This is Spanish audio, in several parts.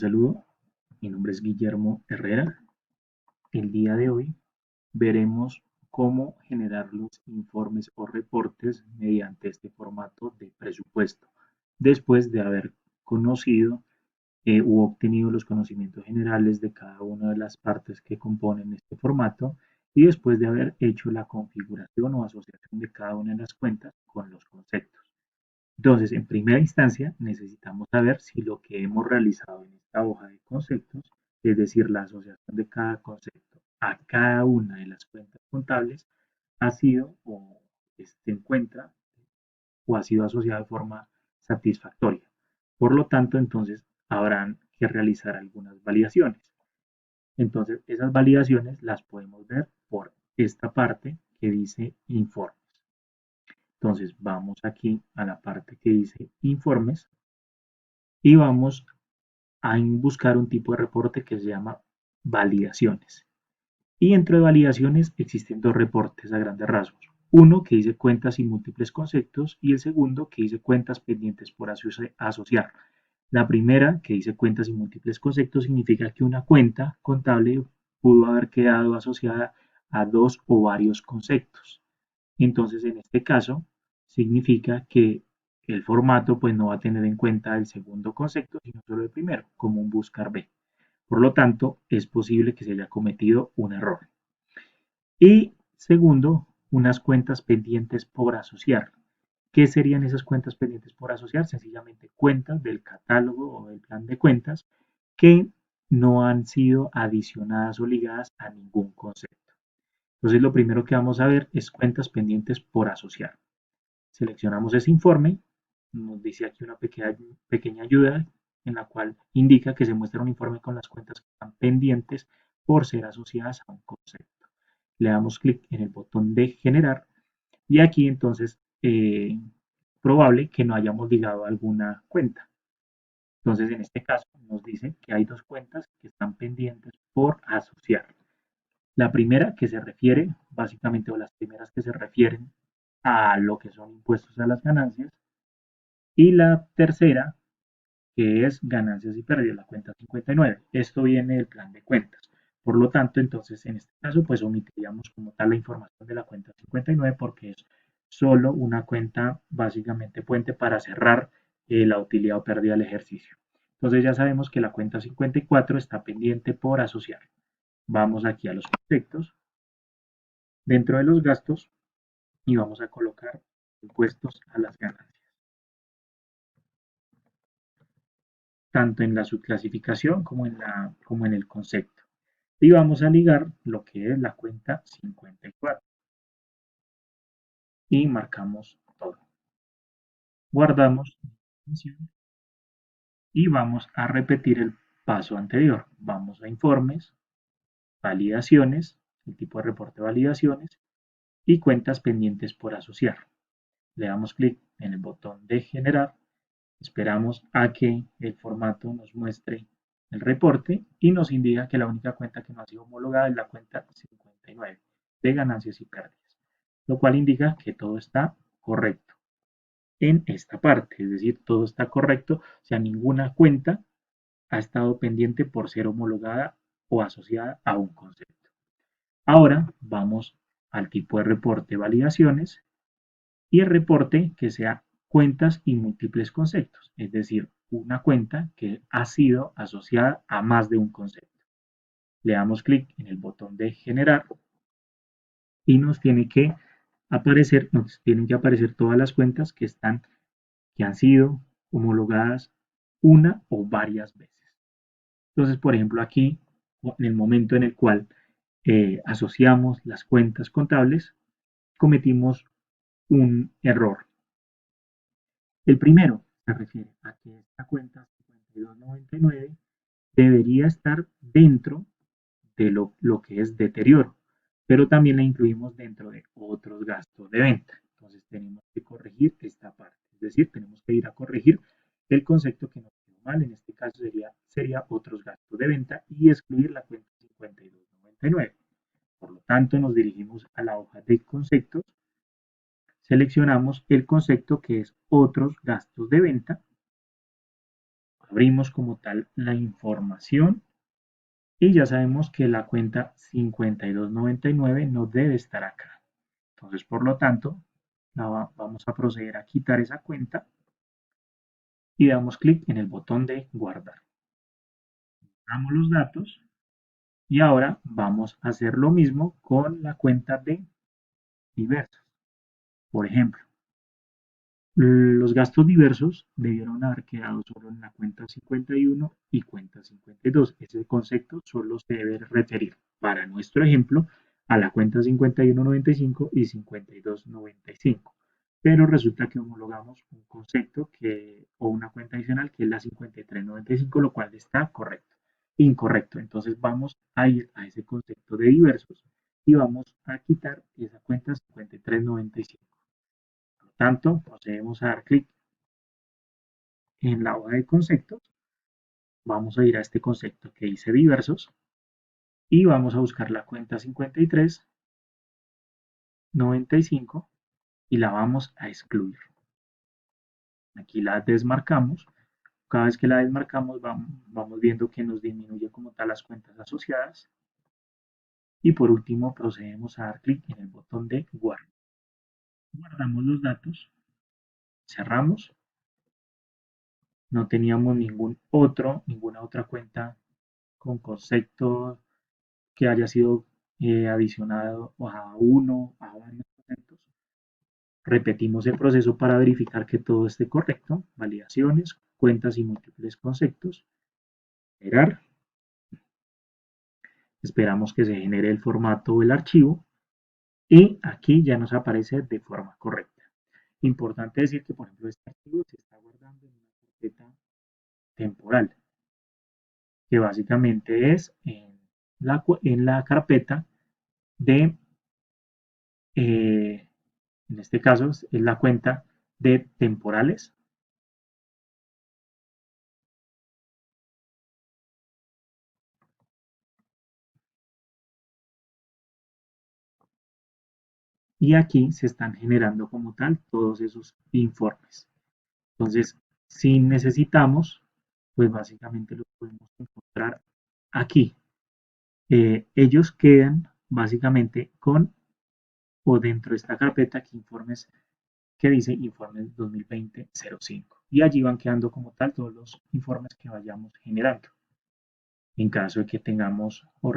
saludo, mi nombre es Guillermo Herrera. El día de hoy veremos cómo generar los informes o reportes mediante este formato de presupuesto, después de haber conocido u obtenido los conocimientos generales de cada una de las partes que componen este formato y después de haber hecho la configuración o asociación de cada una de las cuentas con los conceptos. Entonces, en primera instancia, necesitamos saber si lo que hemos realizado en esta hoja de conceptos, es decir, la asociación de cada concepto a cada una de las cuentas contables, ha sido o se encuentra o ha sido asociado de forma satisfactoria. Por lo tanto, entonces, habrán que realizar algunas validaciones. Entonces, esas validaciones las podemos ver por esta parte que dice informes. Entonces, vamos aquí a la parte que dice informes y vamos a buscar un tipo de reporte que se llama validaciones. Y dentro de validaciones existen dos reportes a grandes rasgos. Uno que dice cuentas y múltiples conceptos y el segundo que dice cuentas pendientes por asociar. La primera, que dice cuentas y múltiples conceptos, significa que una cuenta contable pudo haber quedado asociada a dos o varios conceptos. Entonces, en este caso, significa que el formato pues no va a tener en cuenta el segundo concepto, sino solo el primero, como un buscar B. Por lo tanto, es posible que se haya cometido un error. Y segundo, unas cuentas pendientes por asociar. ¿Qué serían esas cuentas pendientes por asociar? Sencillamente cuentas del catálogo o del plan de cuentas que no han sido adicionadas o ligadas a ningún concepto. Entonces, lo primero que vamos a ver es cuentas pendientes por asociar. Seleccionamos ese informe, nos dice aquí una pequeña ayuda en la cual indica que se muestra un informe con las cuentas que están pendientes por ser asociadas a un concepto. Le damos clic en el botón de generar y aquí entonces probable que no hayamos ligado alguna cuenta. Entonces en este caso nos dice que hay dos cuentas que están pendientes por asociar. La primera que se refiere, básicamente, o las primeras que se refieren a lo que son impuestos a las ganancias, y la tercera que es ganancias y pérdidas, la cuenta 59. Esto viene del plan de cuentas. Por lo tanto, entonces, en este caso, pues omitiríamos como tal la información de la cuenta 59 porque es solo una cuenta básicamente puente para cerrar la utilidad o pérdida del ejercicio. Entonces ya sabemos que la cuenta 54 está pendiente por asociar. Vamos aquí a los conceptos. Dentro de los gastos y vamos a colocar impuestos a las ganancias, tanto en la subclasificación como en el concepto. Y vamos a ligar lo que es la cuenta 54 y marcamos todo. Guardamos y vamos a repetir el paso anterior. Vamos a informes, validaciones, el tipo de reporte de validaciones y cuentas pendientes por asociar. Le damos clic en el botón de generar. Esperamos a que el formato nos muestre el reporte y nos indica que la única cuenta que no ha sido homologada es la cuenta 59 de ganancias y pérdidas, lo cual indica que todo está correcto en esta parte, es decir, todo está correcto, o sea, ninguna cuenta ha estado pendiente por ser homologada o asociada a un concepto. Ahora vamos al tipo de reporte validaciones y el reporte que sea cuentas y múltiples conceptos, es decir, una cuenta que ha sido asociada a más de un concepto. Le damos clic en el botón de generar y nos tienen que aparecer todas las cuentas que han sido homologadas una o varias veces. Entonces, por ejemplo, aquí, en el momento en el cual asociamos las cuentas contables, cometimos un error. El primero se refiere a que esta cuenta 5299 debería estar dentro de lo que es deterioro, pero también la incluimos dentro de otros gastos de venta. Entonces tenemos que corregir esta parte, es decir, tenemos que ir a corregir el concepto que nos quedó mal, en este caso sería otros gastos de venta y excluir la cuenta 5299. Por lo tanto, nos dirigimos a la hoja de conceptos, seleccionamos el concepto que es otros gastos de venta Abrimos como tal la información y ya sabemos que la cuenta 5299 no debe estar acá. Entonces, por lo tanto, vamos a proceder a quitar esa cuenta y damos clic en el botón de guardar. Damos los datos y ahora vamos a hacer lo mismo con la cuenta de diversos. Por ejemplo, los gastos diversos debieron haber quedado solo en la cuenta 51 y cuenta 52. Ese concepto solo se debe referir, para nuestro ejemplo, a la cuenta 5195 y 5295. Pero resulta que homologamos un concepto o una cuenta adicional que es la 5395, lo cual está correcto. Incorrecto. Entonces vamos a ir a ese concepto de diversos y vamos a quitar esa cuenta 5395. Por lo tanto, procedemos a dar clic en la hoja de conceptos, vamos a ir a este concepto que dice diversos y vamos a buscar la cuenta 5395 y la vamos a excluir. Aquí la desmarcamos. Cada vez que la desmarcamos vamos viendo que nos disminuye como tal las cuentas asociadas. Y por último procedemos a dar clic en el botón de guardar. Guardamos los datos, cerramos. No teníamos ninguna otra cuenta con concepto que haya sido adicionado a uno, a varios conceptos. Repetimos el proceso para verificar que todo esté correcto. Validaciones, cuentas y múltiples conceptos. Esperar. Esperamos que se genere el formato o el archivo. Y aquí ya nos aparece de forma correcta. Importante decir que, por ejemplo, este archivo se está guardando en una carpeta temporal, que básicamente es en la carpeta de, en este caso, es la cuenta de temporales. Y aquí se están generando como tal todos esos informes. Entonces, si necesitamos, pues básicamente los podemos encontrar aquí. Ellos quedan básicamente con o dentro de esta carpeta que informes que dice informes 2020-05 y allí van quedando como tal todos los informes que vayamos generando. En caso de que tengamos o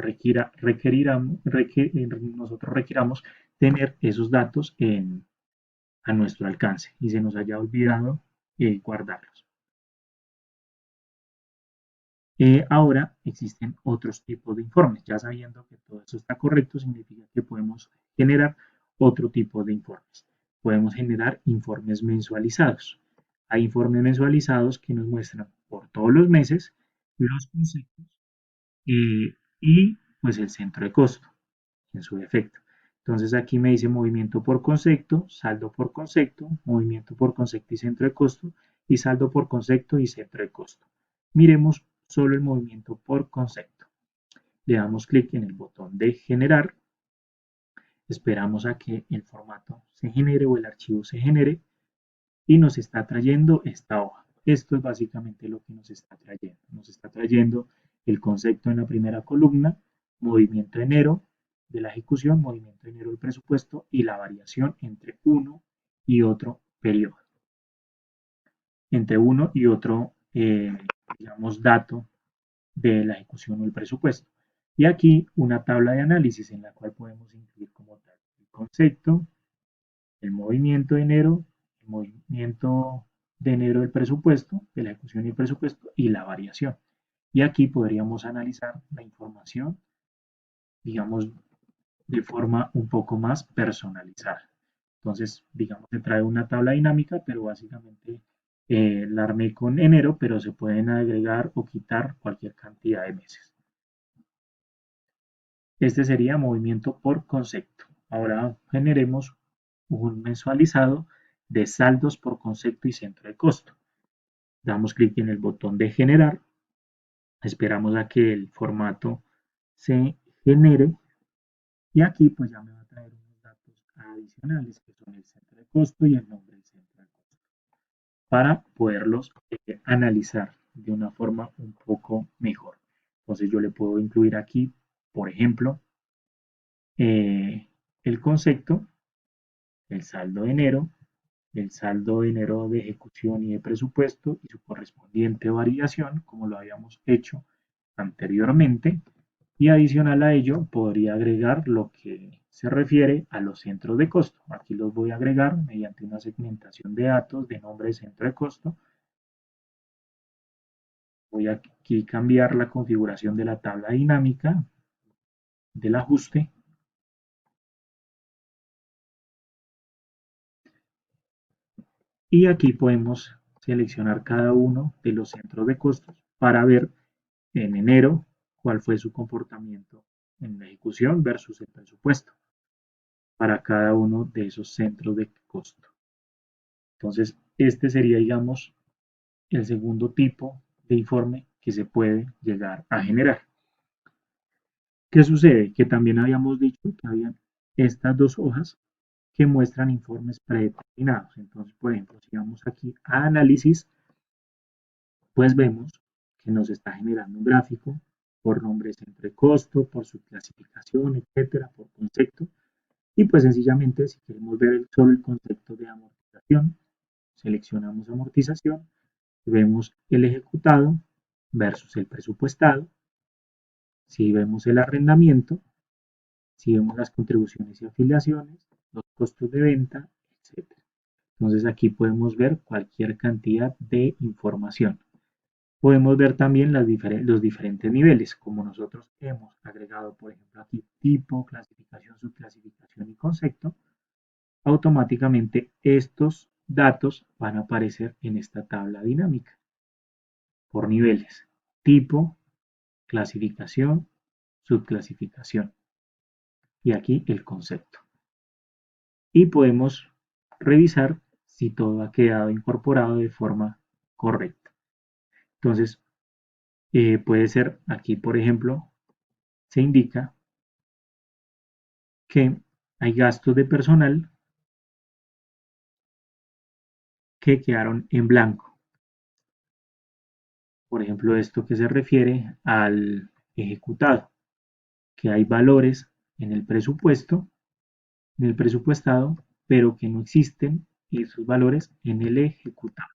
nosotros requiramos tener esos datos a nuestro alcance y se nos haya olvidado guardarlos. Ahora existen otros tipos de informes. Ya sabiendo que todo eso está correcto, significa que podemos generar otro tipo de informes. Podemos generar informes mensualizados. Hay informes mensualizados que nos muestran por todos los meses los conceptos y pues el centro de costo en su defecto. Entonces aquí me dice movimiento por concepto, saldo por concepto, movimiento por concepto y centro de costo, y saldo por concepto y centro de costo. Miremos solo el movimiento por concepto. Le damos clic en el botón de generar, esperamos a que el formato se genere o el archivo se genere y nos está trayendo esta hoja. Esto es básicamente lo que nos está trayendo. Nos está trayendo el concepto en la primera columna, movimiento de enero de la ejecución, movimiento de enero del presupuesto y la variación entre uno y otro periodo. Entre uno y otro, digamos, dato de la ejecución o el presupuesto. Y aquí una tabla de análisis en la cual podemos incluir como tal el concepto, el movimiento de enero, el movimiento de enero del presupuesto, de la ejecución y el presupuesto y la variación. Y aquí podríamos analizar la información, digamos, de forma un poco más personalizada. Entonces, digamos, se trae una tabla dinámica, pero básicamente la armé con enero, pero se pueden agregar o quitar cualquier cantidad de meses. Este sería movimiento por concepto. Ahora generemos un mensualizado de saldos por concepto y centro de costo. Damos clic en el botón de generar, esperamos a que el formato se genere y aquí pues ya me va a traer unos datos adicionales que son el centro de costo y el nombre del centro de costo para poderlos analizar de una forma un poco mejor. Entonces yo le puedo incluir aquí, por ejemplo, el concepto, el saldo de enero de ejecución y de presupuesto y su correspondiente variación, como lo habíamos hecho anteriormente. Y adicional a ello, podría agregar lo que se refiere a los centros de costo. Aquí los voy a agregar mediante una segmentación de datos de nombre de centro de costo. Voy aquí a cambiar la configuración de la tabla dinámica del ajuste. Y aquí podemos seleccionar cada uno de los centros de costos para ver en enero cuál fue su comportamiento en la ejecución versus el presupuesto para cada uno de esos centros de costo. Entonces, este sería, digamos, el segundo tipo de informe que se puede llegar a generar. ¿Qué sucede? Que también habíamos dicho que habían estas dos hojas que muestran informes predeterminados. Entonces, por ejemplo, si vamos aquí a análisis, pues vemos que nos está generando un gráfico por nombre de centro de costo, por su clasificación, etcétera, por concepto. Y pues sencillamente, si queremos ver solo el concepto de amortización, seleccionamos amortización, vemos el ejecutado versus el presupuestado. Si vemos el arrendamiento, si vemos las contribuciones y afiliaciones, los costos de venta, etcétera. Entonces aquí podemos ver cualquier cantidad de información. Podemos ver también los diferentes niveles, como nosotros hemos agregado, por ejemplo, aquí tipo, clasificación, subclasificación y concepto. Automáticamente estos datos van a aparecer en esta tabla dinámica por niveles: tipo, clasificación, subclasificación y aquí el concepto. Y podemos revisar si todo ha quedado incorporado de forma correcta. Entonces, puede ser aquí, por ejemplo, se indica que hay gastos de personal que quedaron en blanco. Por ejemplo, esto que se refiere al ejecutado, que hay valores en el presupuesto, en el presupuestado, pero que no existen esos valores en el ejecutado.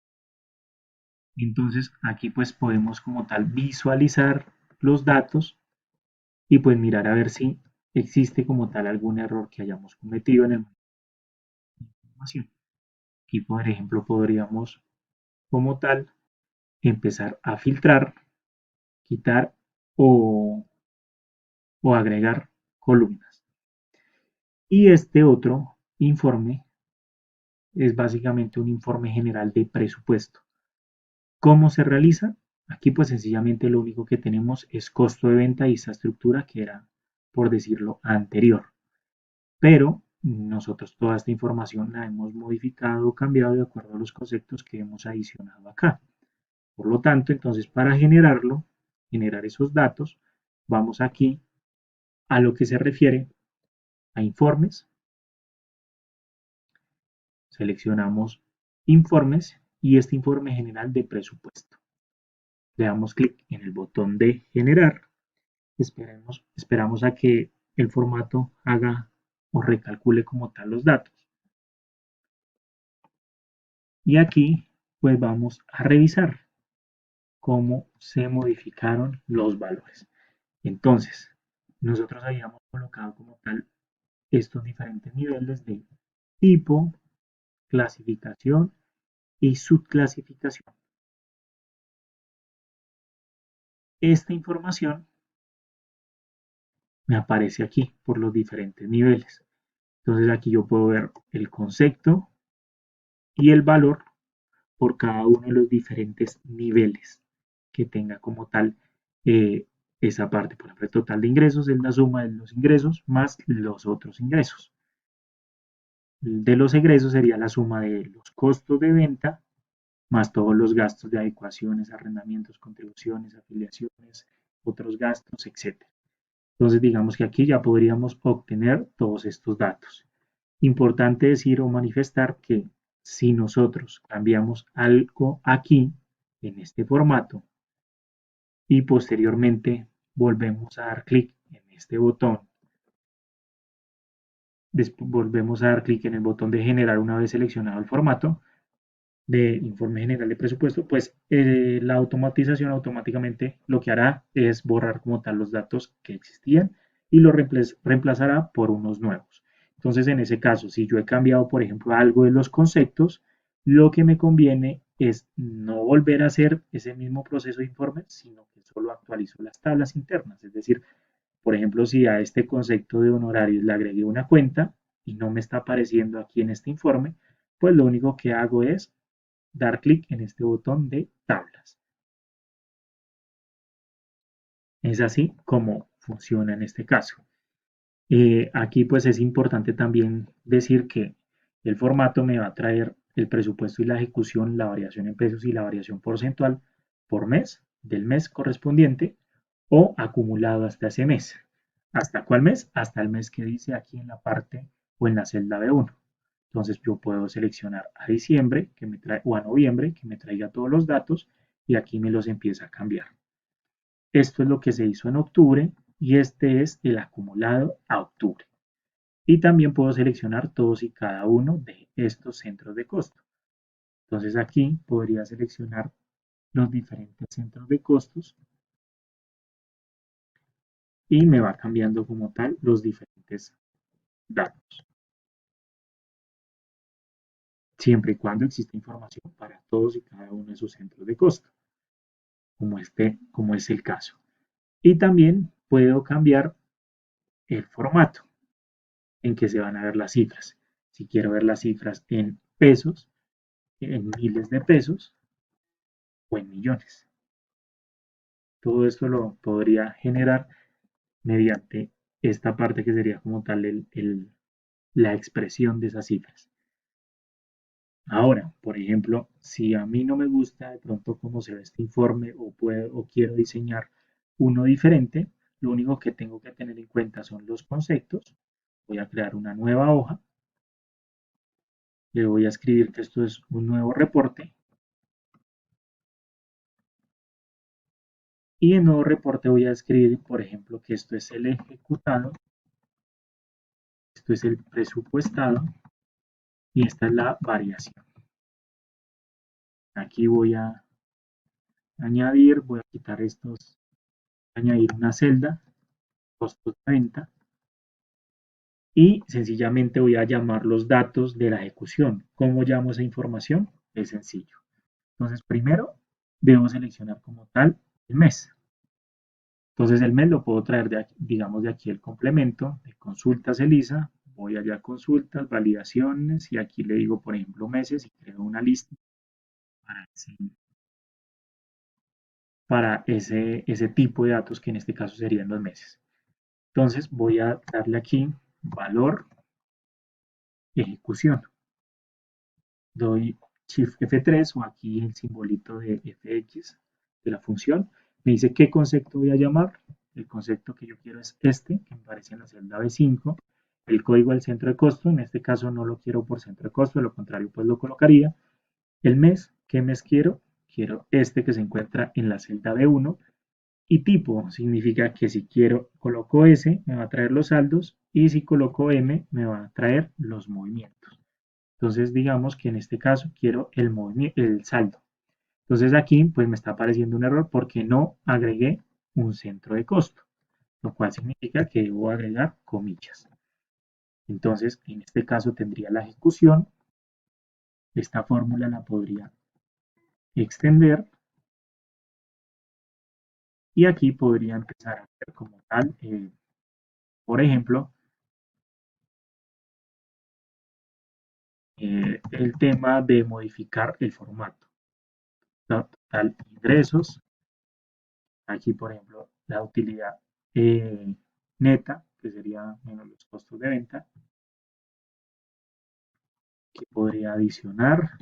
Entonces aquí pues podemos como tal visualizar los datos y pues mirar a ver si existe como tal algún error que hayamos cometido en el manejo de la información. Aquí por ejemplo podríamos como tal empezar a filtrar, quitar o agregar columnas. Y este otro informe es básicamente un informe general de presupuesto. ¿Cómo se realiza? Aquí pues sencillamente lo único que tenemos es costo de venta y esa estructura que era, por decirlo, anterior. Pero nosotros toda esta información la hemos modificado o cambiado de acuerdo a los conceptos que hemos adicionado acá. Por lo tanto, entonces para generar esos datos, vamos aquí a lo que se refiere a informes, seleccionamos informes y este informe general de presupuesto. Le damos clic en el botón de generar, esperamos a que el formato haga o recalcule como tal los datos. Y aquí pues vamos a revisar cómo se modificaron los valores. Entonces, nosotros habíamos colocado como tal estos diferentes niveles de tipo, clasificación y subclasificación. Esta información me aparece aquí por los diferentes niveles. Entonces aquí yo puedo ver el concepto y el valor por cada uno de los diferentes niveles que tenga como tal esa parte. Por ejemplo, el total de ingresos es la suma de los ingresos más los otros ingresos. De los egresos sería la suma de los costos de venta más todos los gastos de adecuaciones, arrendamientos, contribuciones, afiliaciones, otros gastos, etc. Entonces, digamos que aquí ya podríamos obtener todos estos datos. Importante decir o manifestar que si nosotros cambiamos algo aquí, en este formato, y posteriormente volvemos a dar clic en este botón. Después volvemos a dar clic en el botón de generar una vez seleccionado el formato de informe general de presupuesto, pues la automatización automáticamente lo que hará es borrar como tal los datos que existían y lo reemplazará por unos nuevos. Entonces, en ese caso, si yo he cambiado, por ejemplo, algo de los conceptos, lo que me conviene es no volver a hacer ese mismo proceso de informe, sino que solo actualizo las tablas internas. Es decir, por ejemplo, si a este concepto de honorarios le agregué una cuenta y no me está apareciendo aquí en este informe, pues lo único que hago es dar clic en este botón de tablas. Es así como funciona en este caso. Aquí pues es importante también decir que el formato me va a traer el presupuesto y la ejecución, la variación en pesos y la variación porcentual por mes del mes correspondiente o acumulado hasta ese mes. ¿Hasta cuál mes? Hasta el mes que dice aquí en la parte o en la celda B1. Entonces yo puedo seleccionar a diciembre que me trae, o a noviembre que me traiga todos los datos y aquí me los empieza a cambiar. Esto es lo que se hizo en octubre y este es el acumulado a octubre. Y también puedo seleccionar todos y cada uno de estos centros de costo. Entonces aquí podría seleccionar los diferentes centros de costos y me va cambiando como tal los diferentes datos, siempre y cuando exista información para todos y cada uno de esos centros de costo, como es el caso. Y también puedo cambiar el formato en que se van a ver las cifras. Si quiero ver las cifras en pesos, en miles de pesos o en millones. Todo esto lo podría generar mediante esta parte que sería como tal la expresión de esas cifras. Ahora, por ejemplo, si a mí no me gusta de pronto cómo se ve este informe o quiero diseñar uno diferente, lo único que tengo que tener en cuenta son los conceptos. Voy a crear una nueva hoja. Le voy a escribir que esto es un nuevo reporte. Y en nuevo reporte voy a escribir, por ejemplo, que esto es el ejecutado, esto es el presupuestado y esta es la variación. Aquí voy a añadir, voy a quitar estos, añadir una celda, costos de venta, y sencillamente voy a llamar los datos de la ejecución. ¿Cómo llamo esa información? Es sencillo. Entonces, primero debo seleccionar como tal el mes. Entonces, el mes lo puedo traer, de aquí, digamos, de aquí el complemento de consultas ELISA. Voy allá a consultas, validaciones, y aquí le digo, por ejemplo, meses, y creo una lista para ese tipo de datos que en este caso serían los meses. Entonces, voy a darle aquí valor, ejecución. Doy Shift F3 o aquí el simbolito de FX de la función. Me dice qué concepto voy a llamar. El concepto que yo quiero es este, que me aparece en la celda B5. El código del centro de costo, en este caso no lo quiero por centro de costo, de lo contrario pues lo colocaría. El mes, ¿qué mes quiero? Quiero este que se encuentra en la celda B1. Y tipo significa que si quiero coloco S me va a traer los saldos y si coloco M me va a traer los movimientos. Entonces digamos que en este caso quiero el saldo. Entonces aquí pues me está apareciendo un error porque no agregué un centro de costo, lo cual significa que debo agregar comillas. Entonces en este caso tendría la ejecución. Esta fórmula la podría extender y aquí podría empezar a ver como tal, por ejemplo, el tema de modificar el formato. Total ingresos. Aquí, por ejemplo, la utilidad neta, que sería menos los costos de venta, que podría adicionar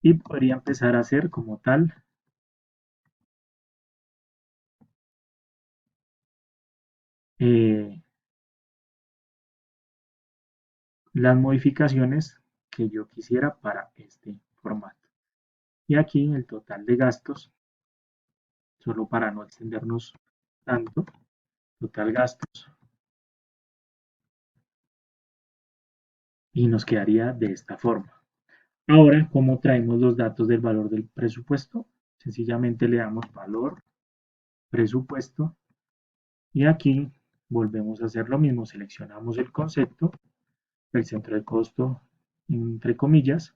y podría empezar a hacer como tal eh, las modificaciones que yo quisiera para este formato. Y aquí el total de gastos solo para no extendernos tanto. Total gastos. Y nos quedaría de esta forma. Ahora, ¿cómo traemos los datos del valor del presupuesto? Sencillamente le damos valor, presupuesto, y aquí volvemos a hacer lo mismo. Seleccionamos el concepto, el centro de costo, entre comillas,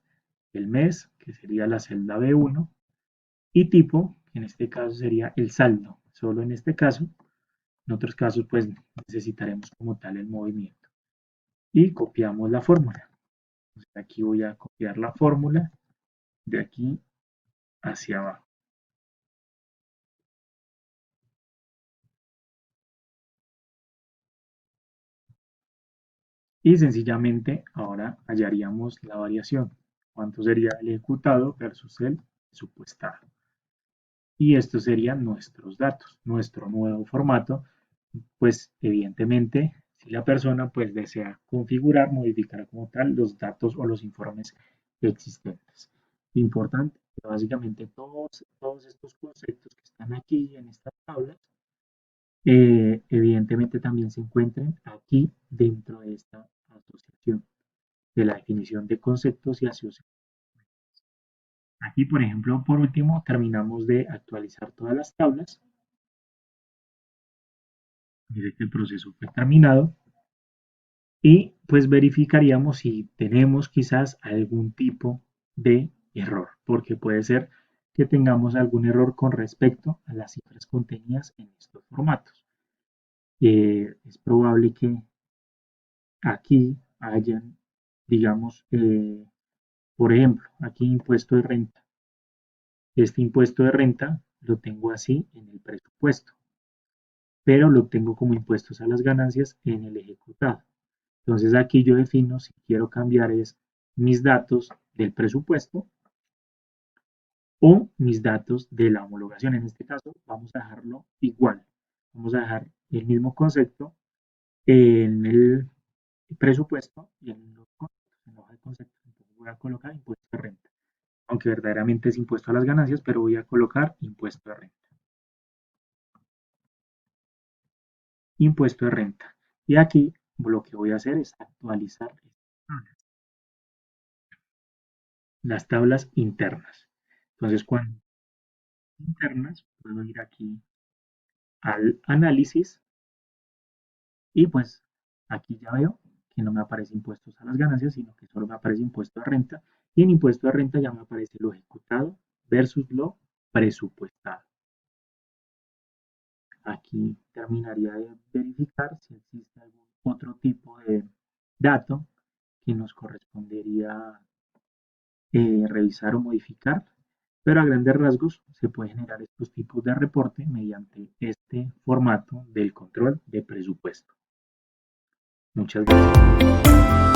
el mes, que sería la celda B1, y tipo, que en este caso sería el saldo. Solo en este caso, en otros casos, pues necesitaremos como tal el movimiento. Y copiamos la fórmula. Entonces, aquí voy a copiar la fórmula de aquí hacia abajo. Y sencillamente ahora hallaríamos la variación. ¿Cuánto sería el ejecutado versus el presupuestado? Y estos serían nuestros datos, nuestro nuevo formato. Pues evidentemente, si la persona pues desea configurar, modificar como tal los datos o los informes existentes. Importante que básicamente todos estos conceptos que están aquí en estas tablas, evidentemente también se encuentran aquí dentro de esta asociación de la definición de conceptos y asociación. Aquí, por ejemplo, por último, terminamos de actualizar todas las tablas. Dice que el proceso fue terminado y pues verificaríamos si tenemos quizás algún tipo de error, porque puede ser que tengamos algún error con respecto a las cifras contenidas en estos formatos. Es probable que aquí hayan, digamos, por ejemplo, aquí impuesto de renta. Este impuesto de renta lo tengo así en el presupuesto, pero lo tengo como impuestos a las ganancias en el ejecutado. Entonces aquí yo defino si quiero cambiar es mis datos del presupuesto o mis datos de la homologación. En este caso vamos a dejarlo igual. Vamos a dejar el mismo concepto en el presupuesto y en los conceptos, en la hoja de conceptos. Entonces voy a colocar impuesto de renta, aunque verdaderamente es impuesto a las ganancias, pero voy a colocar impuesto de renta. Impuesto de renta. Y aquí lo que voy a hacer es actualizar las tablas internas. Entonces, cuando internas, puedo ir aquí al análisis y pues aquí ya veo que no me aparece impuestos a las ganancias, sino que solo me aparece impuesto de renta y en impuesto de renta ya me aparece lo ejecutado versus lo presupuestado. Aquí terminaría de verificar si existe algún otro tipo de dato que nos correspondería revisar o modificar, pero a grandes rasgos se puede generar estos tipos de reporte mediante este formato del control de presupuesto. Muchas gracias.